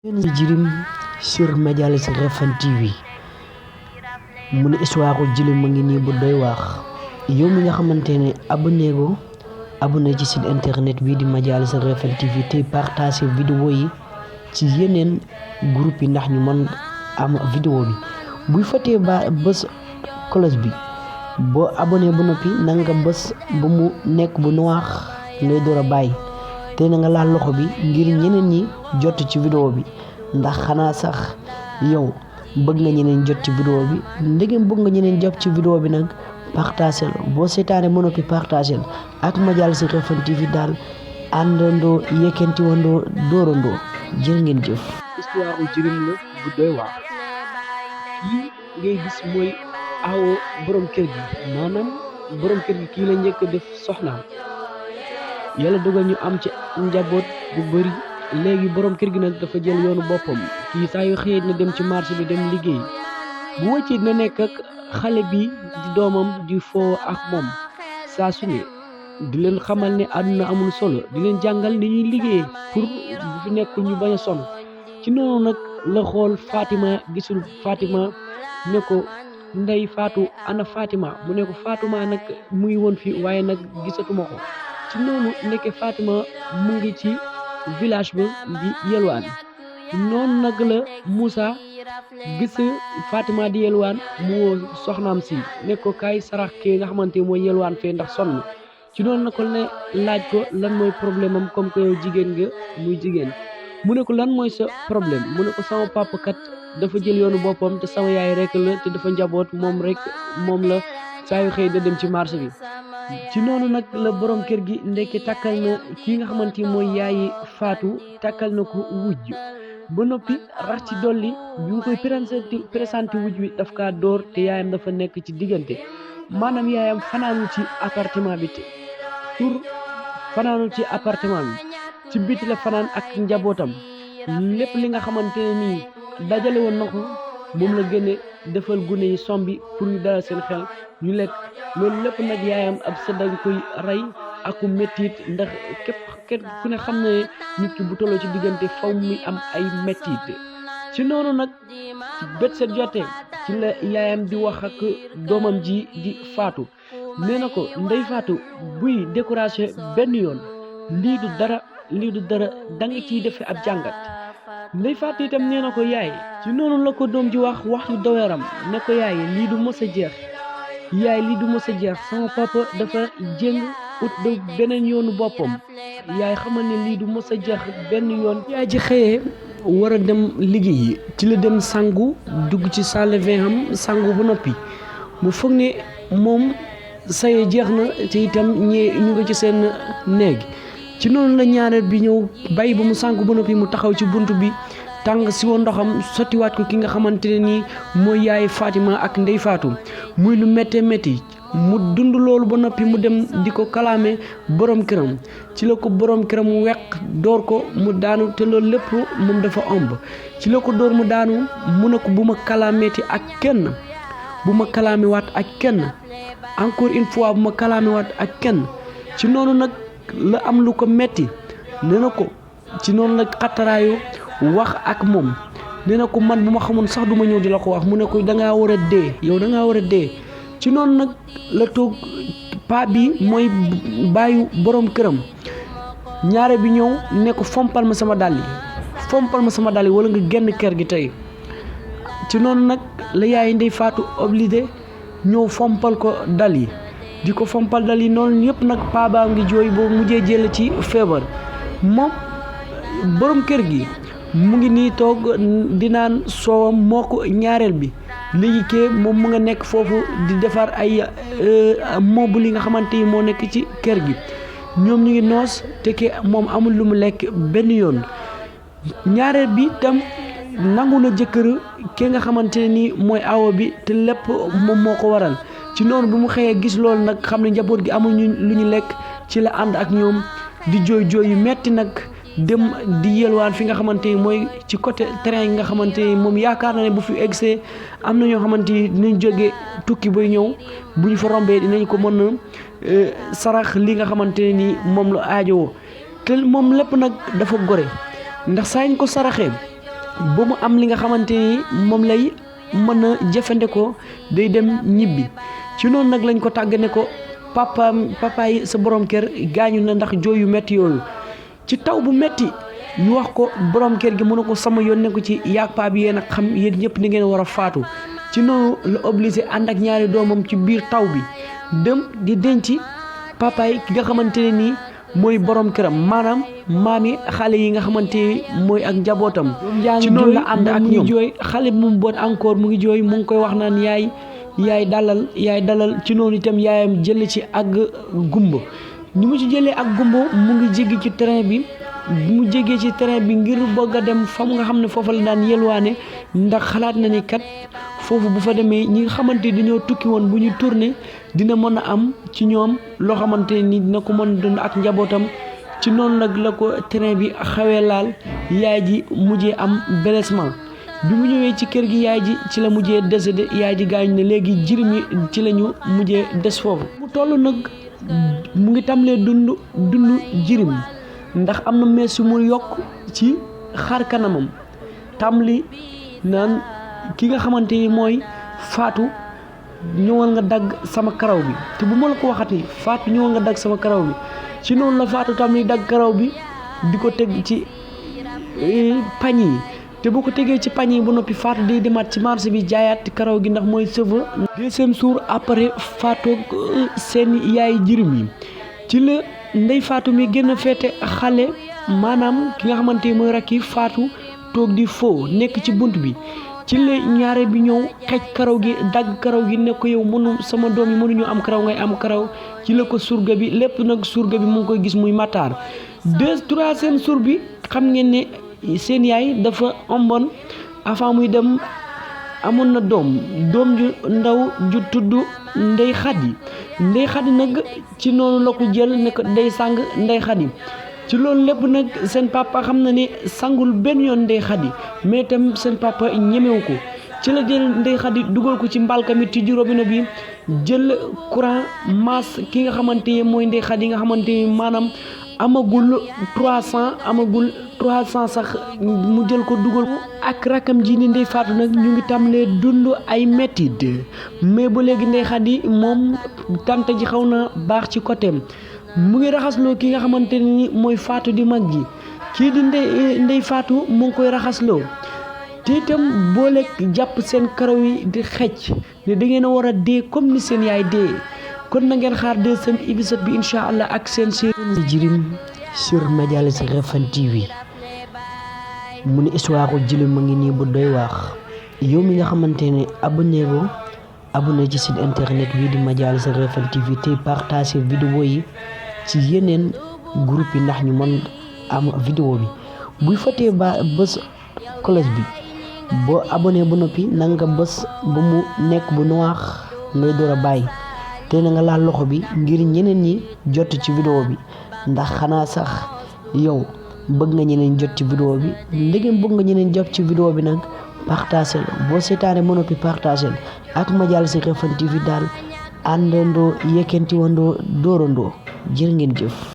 Jirim sur Medialis Refane TV mu ne histoire Djily ma ngi nii bu doy waax yow mi nga xamante ne abonné ci site internet bi di Medialis Refane TV te partager vidéo yi ci yeneen groupe yi ndax ñu mën am vidéo bi buy fàttee ba bés cloche bi boo abonné ba noppi na nga bés bu mu nekk bu noir ngay door a bàyyi te na nga laal loxo bi ngir ñeneen ñi jot ci vidéo bi ndax xanaa sax yow bëgg nga ñeneen jot ci vidéo bi ndegem bëgg nga ñeneen jot ci vidéo bi nag partagel boo seetaane ba noppi partagel ak Medialis Refane TV daal àndandoo yëkkati wandoo dóorandoo jërë ngeen jëf. histoire u jirim la bu doy waar kii ngay gis mooy awo borom kër gi maanaam borom kër gi kii la njëkk def soxnaam yàlla dogal ñu am ci njaboot bu bëri léegi borom kër gi nag dafa jël yoonu boppam kii saa yu xëyee na dem ci marché bi dem liggéey bu wëccee na nekk ak xale bi di doomam di foo ak moom saa su ne di leen xamal ne àdduna amul solo di leen jàngal ni ñuy liggéey pour bu fi nekkul ñu bañ a sonn ci noonu nag la xool Fatima gisul Fatima ne ko ndey Fatou ana Fatima mu ne ko Fatima nag mu ngi woon fii waaye nag gisatuma ko ci noonu nekke Fatima mu ngi ci village ba di yelwaan noonu nag la Moussa gis Fatima di yelwaan mu woo soxnaam si ne ko kaay sarax kee nga xamante mooy yelwaan fee ndax sonn ci noonu na ko ne laaj ko lan mooy problème am comme que yow jigéen nga muy jigéen mu ne ko lan mooy sa problème mu ne ko sama papa kat dafa jël yoonu boppam te sama yaay rek la te dafa njaboot moom la saa yu xëy da dem ci marché bi ci noonu nag la borom kër gi ndekki takkal na kii nga xamante mooy yaayi Fatou takkal na ko wujj ba noppi rax ci dolli bi mu koy présenté wujj bi daf kaa dóor te yaayam dafa nekk ci diggante maanaam yaayam fanaanul ci appartement bi te pour fanaanul ci appartement bi ci biti la fanaan ak njabootam lépp li nga xamante ne nii dajale woon na ko moom la génne defal gune yi sombi pour ñu dalal seen xel ñu lekk loolu lépp nag yaayam ab dañ koy rey aku mettit ndax képp ku ne xam ne nit ki bu tolloo ci diggante faw muy am ay mettit ci noonu nag bët set jotee ci la yaayam di wax ak doomam ji di Fatou nee na ko ndey Fatou buy découragé benn yoon lii du dara da nga ciy defee ab jàngat ndey Fatou itam nee na ko yaay ci noonu la ko doom ji wax yu doweram ne ko yaay lii du mës a jeex yaay lii du mës a jeex sama papa dafa jéng ut de beneen yoonu boppam yaay xamal ne lii du mës a jeex benn yoon yaay ji xëyee war a dem liggéeyi ci la dem sangu dugg ci salle de bain am sangu bu noppi mu foog ne moom saye jeex na te itam ñee ñu nga ci seen néeg ci noonu la ñaareel bi ñëw bàyyi ba mu sangu ba noppi mu taxaw ci bunt bi tàng si woon ndoxam sottiwaat ko ki nga xamante ne nii mooy yaay Fatima ak ndey Fatou muy lu méttee métti mu dund loolu ba noppi mu dem di ko kalaame borom këram ci la ko borom këram weq door ko mu daanu te loolu lépp moom dafa ëmb ci la ko door mu daanu mu ne ko bu ma kalaameeti ak kenn bu ma kalaamewaat ak kenn encore une fois bu ma kalaamewaat ak kenn ci noonu nag la am lu ko metti nee na ko ci noonu la xattaraayu wax ak moom nee na ko man bu ma xamoon sax du ma ñëw di la ko wax mu ne ko dangaa war a dee yow dangaa war a dee ci noonu nag la toog paa bi mooy bàyyi borom këram ñaare bi ñëw ne ko fompal ma sama dàll yi wala nga génn kër gi tey ci noonu nag la yaay ndey Fatou obligé ñëw fompal ko dàll yi di ko fompal dàll yi noonu yëpp nag paa baa ngi jooy boo mujjee jël ci feebar moom borom kër gi mu ngi nii toog di naan soowam moo ko ñaareel bi léegi kee moom mu nga nekk foofu di defar ay meuble yi nga xamante ni moo nekk ci kër gi ñoom ñu ngi noos te ke moom amul lu mu lekk benn yoon ñaareel bi tam nangu na jëkkër ke nga xamante ne ni mooy awo bi te lépp moom moo ko waral ci noonu bu mu xëyee gis loolu nag xam ne njaboot gi amul lu ñu lekk ci la ànd ak ñoom di jooy yu metti nag dem di yelwaan fi nga xamante ni mooy ci côté terrain yi nga xamante ni moom yaakaar na ne bu fi eggsee am na ñoo xamante ni dinañ jóge tukki bay ñëw bu ñu fa rombee dinañ ko mën a sarax li nga xamante ne ni moom la aajowoo te moom lépp nag dafa gore ndax saa ñu ko saraxee ba mu am li nga xamante ni moom lay mën a jëfandikoo day dem ñibbi ci noonu nag lañ ko tàggane ko papaay sa borom kër gaañu na ndax jooy yu metti yooyu ci taw bu metti ñu wax ko borom kër gi mënu ko sama yoon ne ko ci yaag paa bi yéen a xam yéen ñëpp ni ngeen war a faatu ci noonu la obligé ànd ak ñaari doomam ci biir taw bi dem di denc papaay ki nga xamante ne nii mooy borom këram maanaam maami xale yi nga xamante ni mooy ak njabootam ci noonu la ànd ak ñoom jooy xale bi mu boot encore mu ngi jooy mu ngi koy wax naan yaay dalal ci noonu itam yaayam jël ci ak gumba ni mu ci jëlee ak gumba mu ngi jéggi ci terrain bi mu jéggee ci terrain bi ngir bëgg a dem fa mu nga xam ne foofa la daan yelwaane ndax xalaat na ni kat foofu bu fa demee ñi nga xamante dañoo tukki woon bu ñu tourné dina mën a am ci ñoom loo xamante ni dina ko mën a dund ak njabootam ci noonu nag la ko terrain bi xawee laal yaay ji mujjee am blessement bi mu ñëwee ci kër gi yaay ji ci la mujjee décédé yaay ji gaañu ne léegi jirim yi ci la ñu mujjee des foofu mu toll nag mu ngi tàmbalee dund jirim ndax am na mees yu mu yokk ci xar kanamam tàmbali naan ki nga xamante ni mooy Fatou ñëwal nga dagg sama karaw bi te bu ma la ko waxati Fatou ñëwal nga dagg sama karaw bi ci noonu la Fatou tàmbali dagg karaw bi di ko teg ci pañ yi te bu ko tegee ci pañ yi ba noppi Fatou day demaat ci marché bi jaayaat karaw gi ndax mooy cheveux deuxième jour après Fatou seen yaay jirim yi ci la ndey Fatou mi gën a féete xale maanaam ki nga xamante ni mooy rakki Fatou toog di foo nekk ci bunt bi ci la ñaare bi ñëw xej karaw gi dagg karaw gi ne ko yow sama doom yi mënuñu am karaw ngay am karaw ci la ko surga bi lépp nag surga bi mu ngi koy gis muy Matar troisième jour bi xam ngeen ne seen yaay dafa ëmboon avant muy dem amoon na doom ju ndaw ju tudd Ndey Xadi nag ci noonu la ko jël ne ko day sàng Ndey Xadi ci loolu lépp nag seen papa xam na ne sangul benn yoon Ndey Xadi mais itam seen papa ñemewu ko ci la jël Ndey Xadi dugal ko ci mbalka mi tijji robinet bi jël courant maas ki nga xamante ne mooy Ndey Xadi nga xamante ni maanaam amagul 300 sax mu jël ko dugal ko ak rakam ji ni Ndey Fatou nag ñu ngi tàmbalee dund ay métit mais ba léegi Ndey Xadi moom tante ji xaw na baax ci côté mu ngi raxasloo ki nga xamante ni mooy Fatou di mag ji kii di Ndey Fatou mu ngi koy raxasloo te itam boole jàpp seen karaw yi di xecc ne da ngeen a war a dee comme ni seen yaay dee kon na ngeen xaar deuxième épisode bi incha allah ak seen série jirim sur Medialis Refane TV mu ne histoire jirim ma ngi nii bu doy waax yow mi nga xamante ne abonné ci site internet bii di Medialis Refane TV tey partagé vidéo yi ci yeneen groupe yi ndax ñu mën am vidéo bi buy fàttee ba bés cloche bi boo abonné ba noppi na nga bés ba mu nekk bu noir ngay door a bàyyi te na nga laal loxo bi ngir ñeneen ñi jot ci vidéo bi ndax xanaa sax yow bëgg nga ñeneen jot ci vidéo bi ndegem bëgg nga ñeneen jot ci vidéo bi nag partagé boo seetaane ba noppi partagé ak Medialis Refane TV daal àndandoo yëkkanti wandoo dóorandoo jërë ngeen jëf